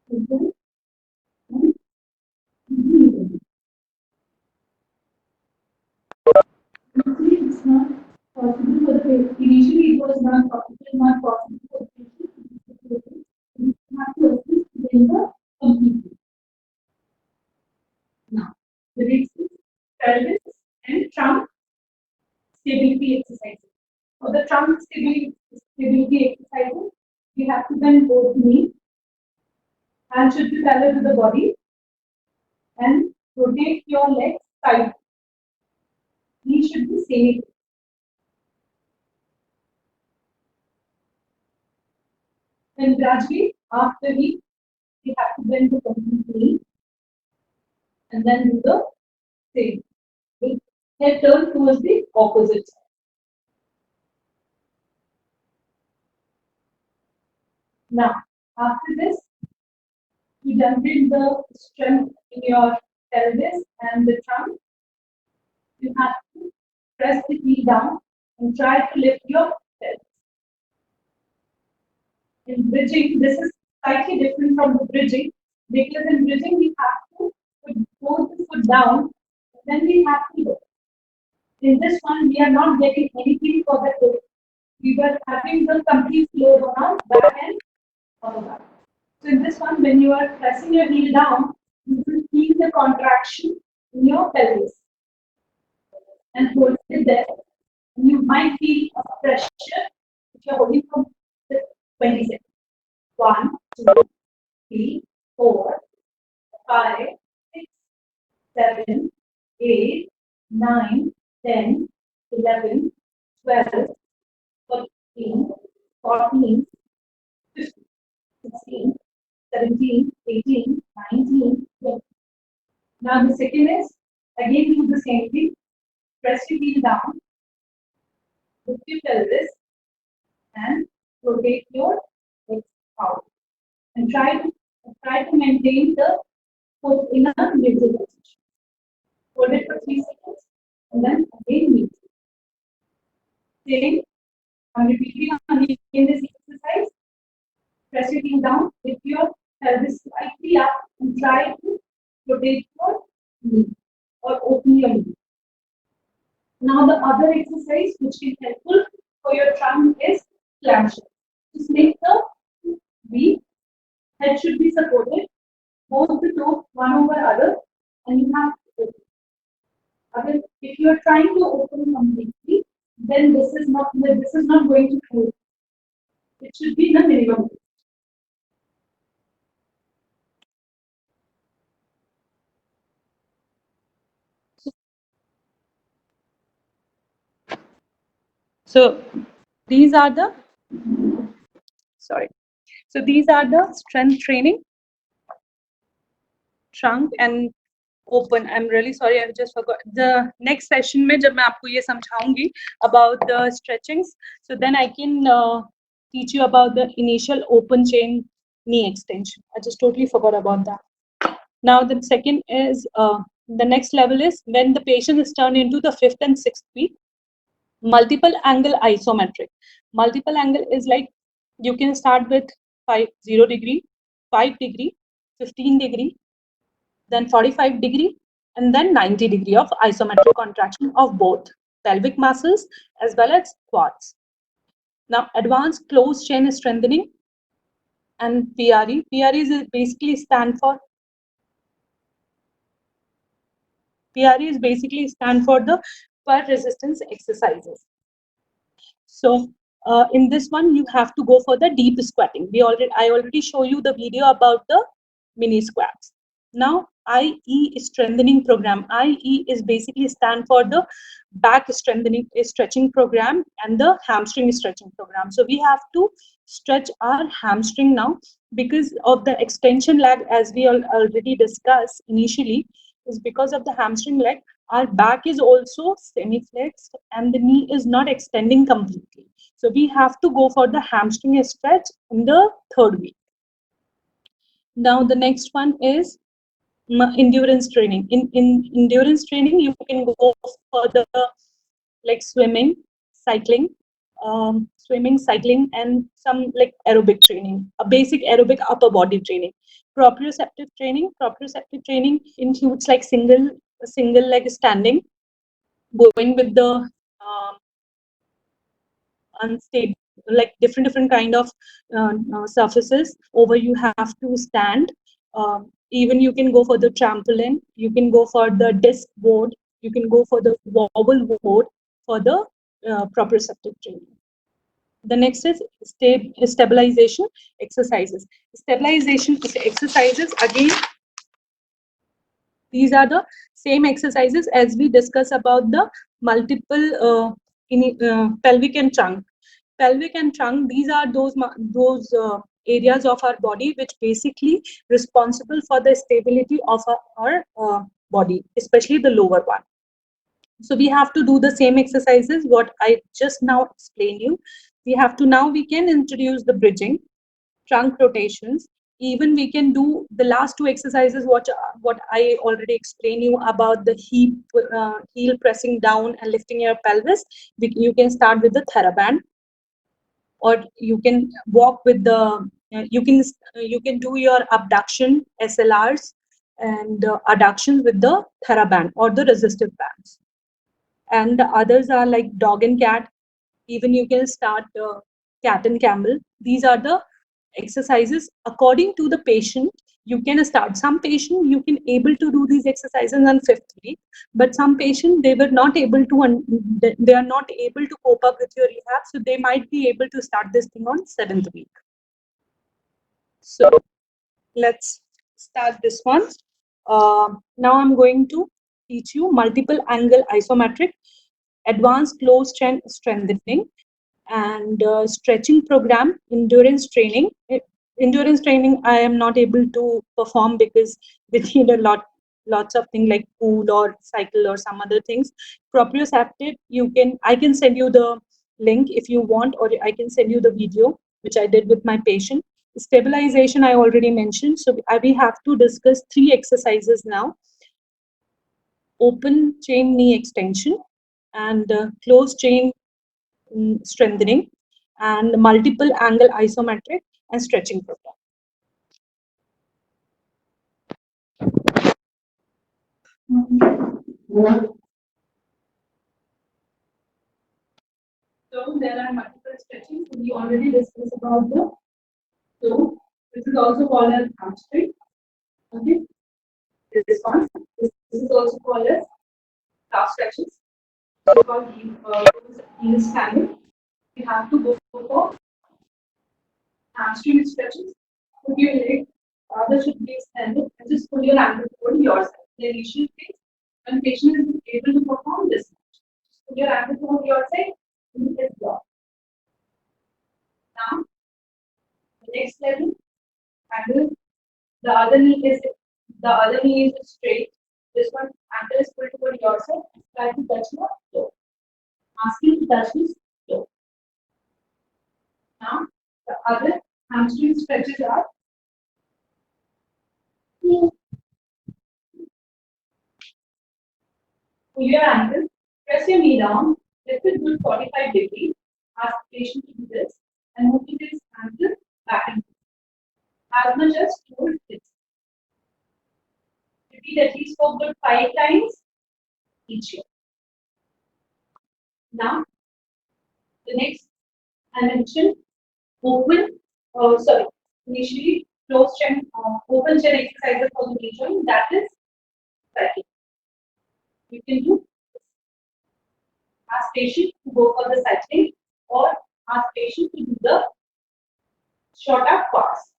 It's not possible for the patient. Initially, it was not possible, not possible for the patient. We have to assist in the completely. Now, the next is pelvis and trunk stability exercises. For the trunk stability exercises, we have to bend both knees. Hand should be parallel to the body and rotate your legs side. Knees should be same. Then gradually, after we have to bend the complete knee and then do the same. With head turn towards the opposite side. Now, after this, you generate the strength in your pelvis and the trunk. You have to press the heel down and try to lift your pelvis. In bridging, this is slightly different from the bridging because in bridging we have to put both the foot down and then we have to lift. In this one, we are not getting anything for the foot. We were having the complete load on our back and upper back. So in this one, when you are pressing your heel down, you will feel the contraction in your pelvis and hold it there. And you might feel a pressure if you're holding for 20 seconds. 1, 2, 3, 4, 5, 6, 7, 8, 9, 10, 11, 12, 13, 14, 15, 16, 17, 18, 19, 20. Now the second is, again do the same thing. Press your heel down, lift your pelvis, and rotate your legs out. And try to maintain the foot in a neutral position. Hold it for 3 seconds, and then again neutral. Same. I'm repeating in this exercise. Press your heel down, lift your pelvis slightly up, and try to rotate your knee or open your knee. Now the other exercise which is helpful for your trunk is clamshell. Just make the V, head should be supported, both the toes one over other, and you have to open. If you are trying to open completely, then this is not going to help. It should be the minimum. So these are the strength training, trunk and open. I'm really sorry, I just forgot. The next session में जब मैं आपको ये समझाऊंगी about the stretchings, so then I can teach you about the initial open chain knee extension. I just totally forgot about that. Now the second is the next level is when the patient is turned into the 5th and 6th week. Multiple angle isometric. Multiple angle is like you can start with 0 degree, 5 degree, 15 degree, then 45 degree, and then 90 degree of isometric contraction of both pelvic muscles as well as quads. Now, advanced closed chain strengthening and PRE. PRE is basically stand for the per resistance exercises. So in this one, you have to go for the deep squatting. I already show you the video about the mini squats. Now, IE strengthening program. IE is basically stand for the back strengthening stretching program and the hamstring stretching program. So we have to stretch our hamstring now because of the extension lag, as we already discussed initially, is because of the hamstring leg. Our back is also semi-flexed and the knee is not extending completely. So we have to go for the hamstring stretch in the 3rd week. Now the next one is endurance training. In endurance training, you can go for the like swimming, cycling, and some like aerobic training, a basic aerobic upper body training. Proprioceptive training. Proprioceptive training includes like single leg standing, going with the unstable, like different kind of surfaces. Over you have to stand. Even you can go for the trampoline. You can go for the disc board. You can go for the wobble board for the proprioceptive training. The next is stabilization exercises. Stabilization exercises, again, these are the same exercises as we discuss about the multiple pelvic and trunk. Pelvic and trunk, these are those areas of our body which basically responsible for the stability of our body, especially the lower one. So we have to do the same exercises what I just now explained you. We can introduce the bridging, trunk rotations. Even we can do the last two exercises what I already explained you about the heel pressing down and lifting your pelvis. You can start with the TheraBand, or you can walk with the you can do your abduction SLRs and adductions with the TheraBand or the resistive bands. And the others are like dog and cat. Even you can start cat and camel. These are the exercises according to the patient. You can start. Some patient you can able to do these exercises on 5th week, but some patient they were not able to they are not able to cope up with your rehab, so they might be able to start this thing on 7th week. So let's start this one. Now I'm going to teach you multiple angle isometric, advanced closed chain strengthening, and stretching program, endurance training. Endurance training I am not able to perform because we need lots of things like food or cycle or some other things. Proprioceptive, I can send you the link if you want, or I can send you the video which I did with my patient. Stabilization I already mentioned. So we have to discuss 3 exercises now: open chain knee extension, and closed chain strengthening, and multiple angle isometric and stretching program. So there are multiple stretching. So we already discussed about the so this is also called as hamstring. Okay, this one. This is also called as calf stretches. So called heel standing. You have to go for hamstring stretches. Put your leg, other should be extended, and just put your ankle toward yourself. The initial phase, when patient is able to perform this, just put your ankle toward your side, and it is blocked. Now, the next level, ankle, the other knee is straight. This one, ankle is pulled toward yourself. Try to touch your toe. Asking to touch his toe. Now, the other hamstring stretches are pull your ankle, press your knee down, lift it to 45 degrees. Ask the patient to do this and move his ankle back and forth as much as 4 hits. Repeat at least for good 5 times each year. Now, the next I mentioned initially closed chain, open chain exercises for the knee joint, that is cycling. You can do ask patient to go for the cycling or ask patient to do the short up pass.